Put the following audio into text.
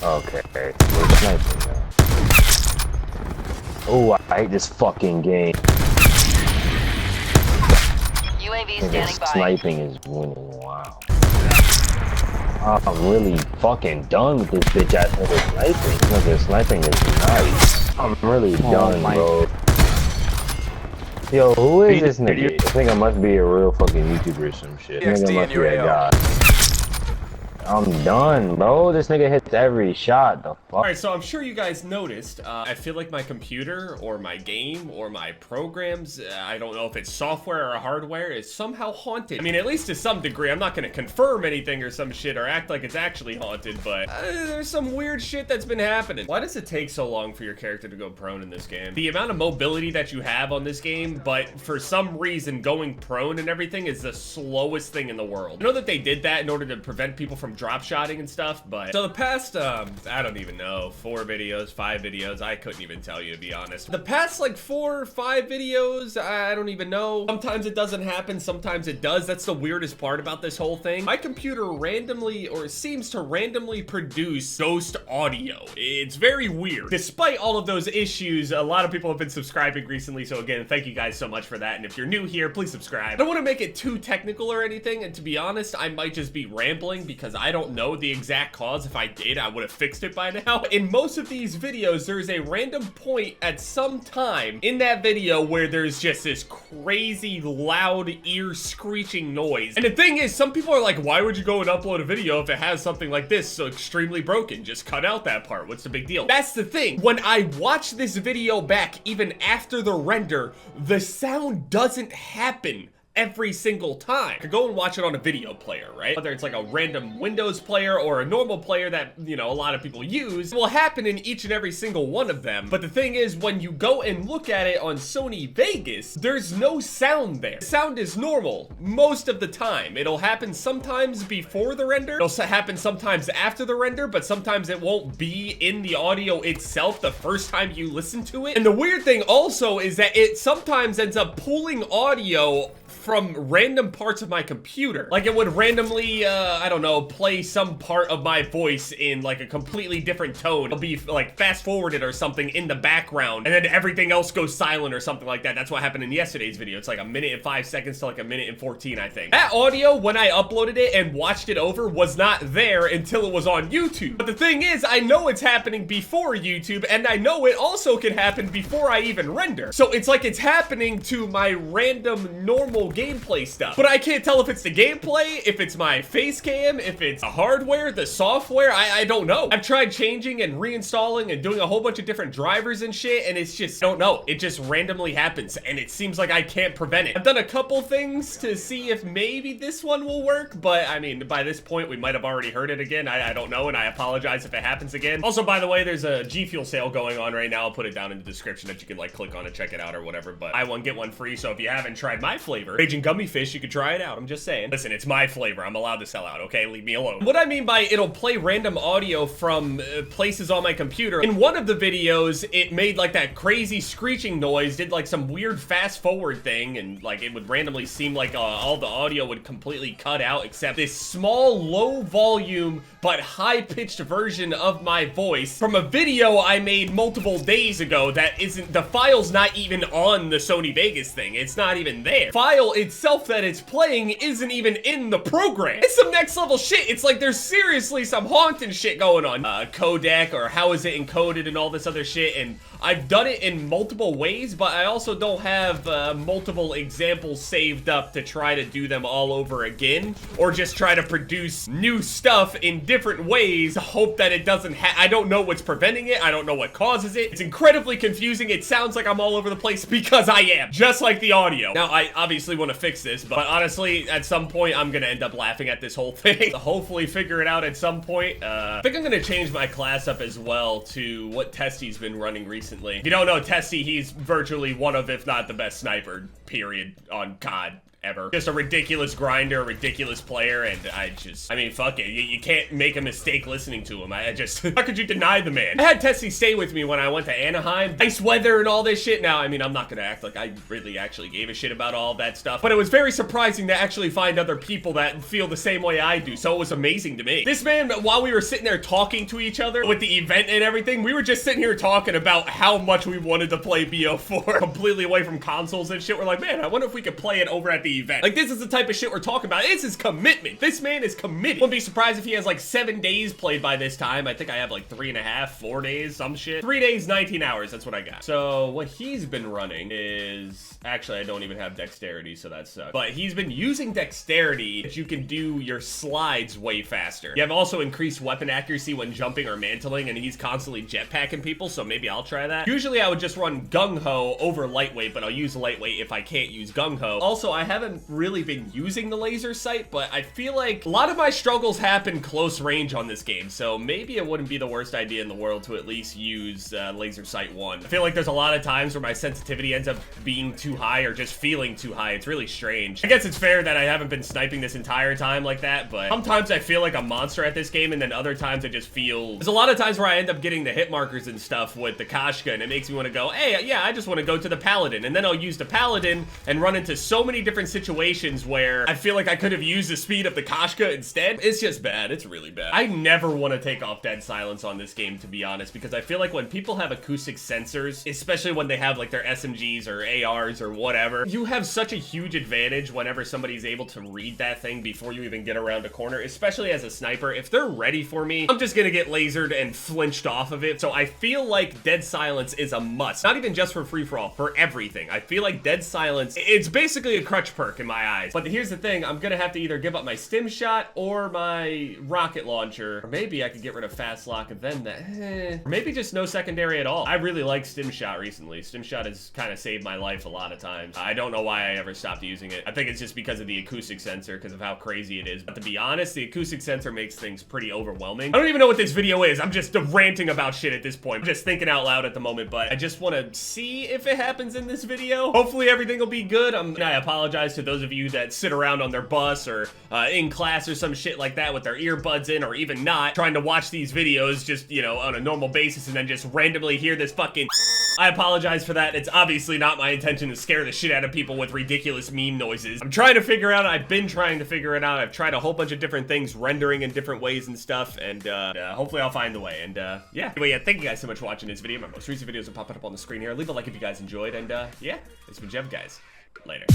Okay, we're sniping now. Oh, I hate this fucking game. UAV standing by. Sniping is winning. Wow. I'm really fucking done with this bitch ass nigga sniping. Nigga sniping is nice. I'm really done, bro. Yo, who is this nigga? I think I must be a real fucking YouTuber or some shit. Nigga must be a god. I'm done, bro. This nigga hits every shot. The fuck? Alright, so I'm sure you guys noticed, I feel like my computer or my game or my programs, I don't know if it's software or hardware, is somehow haunted. I mean, at least to some degree. I'm not gonna confirm anything or some shit or act like it's actually haunted, but there's some weird shit that's been happening. Why does it take so long for your character to go prone in this game? The amount of mobility that you have on this game, but for some reason going prone and everything is the slowest thing in the world. I know that they did that in order to prevent people from drop shotting and stuff, but so the past I don't even know, 4 videos, 5 videos, I couldn't even tell you, to be honest. The past like 4 or 5 videos, I don't even know. Sometimes it doesn't happen, sometimes it does. That's the weirdest part about this whole thing. My computer randomly, or seems to randomly produce ghost audio. It's very weird. Despite all of those issues, a lot of people have been subscribing recently, so again, thank you guys so much for that. And if you're new here, please subscribe. I don't want to make it too technical or anything, and to be honest, I might just be rambling because I don't know the exact cause. If I did, I would have fixed it by now. In most of these videos, there's a random point at some time in that video where there's just this crazy loud ear screeching noise. And the thing is, some people are like, why would you go and upload a video if it has something like this so extremely broken? Just cut out that part. What's the big deal? That's the thing. When I watch this video back, even after the render, the sound doesn't happen every single time. I could go and watch it on a video player, right? Whether it's like a random Windows player or a normal player that, you know, a lot of people use, it will happen in each and every single one of them. But the thing is, when you go and look at it on Sony Vegas, there's no sound there. The sound is normal most of the time. It'll happen sometimes before the render. It'll happen sometimes after the render, but sometimes it won't be in the audio itself the first time you listen to it. And the weird thing also is that it sometimes ends up pulling audio from random parts of my computer. Like it would randomly, I don't know, play some part of my voice in like a completely different tone. It'll be like fast forwarded or something in the background, and then everything else goes silent or something like that. That's what happened in yesterday's video. It's like 1 minute and 5 seconds to like 1 minute and 14, I think. That audio, when I uploaded it and watched it over, was not there until it was on YouTube. But the thing is, I know it's happening before YouTube, and I know it also can happen before I even render. So it's like it's happening to my random normal gameplay stuff, but I can't tell if it's the gameplay, if it's my face cam, if it's the hardware, the software. I don't know. I've tried changing and reinstalling and doing a whole bunch of different drivers and shit, and it's just, I don't know, it just randomly happens, and it seems like I can't prevent it. I've done a couple things to see if maybe this one will work, but I mean, by this point we might have already heard it again. I don't know, and I apologize if it happens again. Also, by the way, there's a G Fuel sale going on right now. I'll put it down in the description that you can like click on and check it out or whatever, but buy one get one free. So if you haven't tried my flavor, Raging Gummy Fish, you could try it out. I'm just saying. Listen, it's my flavor. I'm allowed to sell out, okay? Leave me alone. What I mean by it'll play random audio from places on my computer. In one of the videos, it made like that crazy screeching noise, did like some weird fast forward thing, and like it would randomly seem like all the audio would completely cut out except this small, low volume, but high-pitched version of my voice from a video I made multiple days ago that isn't, the file's not even on the Sony Vegas thing. It's not even there. File itself that it's playing isn't even in the program. It's some next level shit. It's like there's seriously some haunting shit going on. Codec or how is it encoded and all this other shit, and I've done it in multiple ways, but I also don't have multiple examples saved up to try to do them all over again, or just try to produce new stuff in different ways to hope that it doesn't I don't know what's preventing it. I don't know what causes it. It's incredibly confusing. It sounds like I'm all over the place because I am, just like the audio. Now, I obviously want to fix this, but honestly, at some point, I'm gonna end up laughing at this whole thing. Hopefully figure it out at some point. I think I'm gonna change my class up as well to what Testy's been running recently. If you don't know Testy, he's virtually one of, if not the best sniper, period, on COD. ever. Just a ridiculous grinder, a ridiculous player, and I mean, fuck it. You can't make a mistake listening to him. I just, how could you deny the man? I had Tessie stay with me when I went to Anaheim. Nice weather and all this shit. Now, I mean, I'm not gonna act like I really actually gave a shit about all that stuff, but it was very surprising to actually find other people that feel the same way I do, so it was amazing to me. This man, while we were sitting there talking to each other with the event and everything, we were just sitting here talking about how much we wanted to play BO4 completely away from consoles and shit. We're like, man, I wonder if we could play it over at the event. Like, this is the type of shit we're talking about. This is commitment. This man is committed. Wouldn't be surprised if he has like 7 days played by this time. I think I have like 3.5, 4 days, some shit. 3 days, 19 hours, that's what I got. So what he's been running is, actually I don't even have dexterity, so that sucks. But he's been using dexterity that you can do your slides way faster. You have also increased weapon accuracy when jumping or mantling, and he's constantly jetpacking people, so maybe I'll try that. Usually I would just run gung-ho over lightweight, but I'll use lightweight if I can't use gung-ho. Also, I haven't really been using the laser sight, but I feel like a lot of my struggles happen close range on this game, so maybe it wouldn't be the worst idea in the world to at least use laser sight 1. I feel like there's a lot of times where my sensitivity ends up being too high or just feeling too high. It's really strange. I guess it's fair that I haven't been sniping this entire time like that, but sometimes I feel like a monster at this game, and then other times I just feel... There's a lot of times where I end up getting the hit markers and stuff with the Koshka, and it makes me want to go, hey, yeah, I just want to go to the Paladin, and then I'll use the Paladin and run into so many different situations where I feel like I could have used the speed of the Koshka instead. It's just bad. It's really bad. I never want to take off dead silence on this game, to be honest, because I feel like when people have acoustic sensors, especially when they have like their SMGs or ARs or whatever, you have such a huge advantage whenever somebody's able to read that thing before you even get around a corner, especially as a sniper. If they're ready for me, I'm just gonna get lasered and flinched off of it. So I feel like dead silence is a must. Not even just for free-for-all, for everything. I feel like dead silence, it's basically a crutch perk in my eyes. But here's the thing, I'm gonna have to either give up my stim shot or my rocket launcher, or maybe I could get rid of fast lock and then that, or maybe just no secondary at all. I really like stim shot recently. Stim shot has kind of saved my life a lot of times. I don't know why I ever stopped using it. I think it's just because of the acoustic sensor, because of how crazy it is. But to be honest, the acoustic sensor makes things pretty overwhelming. I don't even know what this video is. I'm just ranting about shit at this point. I'm just thinking out loud at the moment, but I just want to see if it happens in this video. Hopefully everything will be good. I apologize to those of you that sit around on their bus or in class or some shit like that with their earbuds in, or even not, trying to watch these videos just, you know, on a normal basis and then just randomly hear this fucking... I apologize for that. It's obviously not my intention to scare the shit out of people with ridiculous meme noises. I'm trying to figure out, I've been trying to figure it out. I've tried a whole bunch of different things, rendering in different ways and stuff, and hopefully I'll find the way. And yeah. Anyway, yeah, thank you guys so much for watching this video. My most recent videos are popping up on the screen here. Leave a like if you guys enjoyed, and yeah, it's been Jev, guys. Later.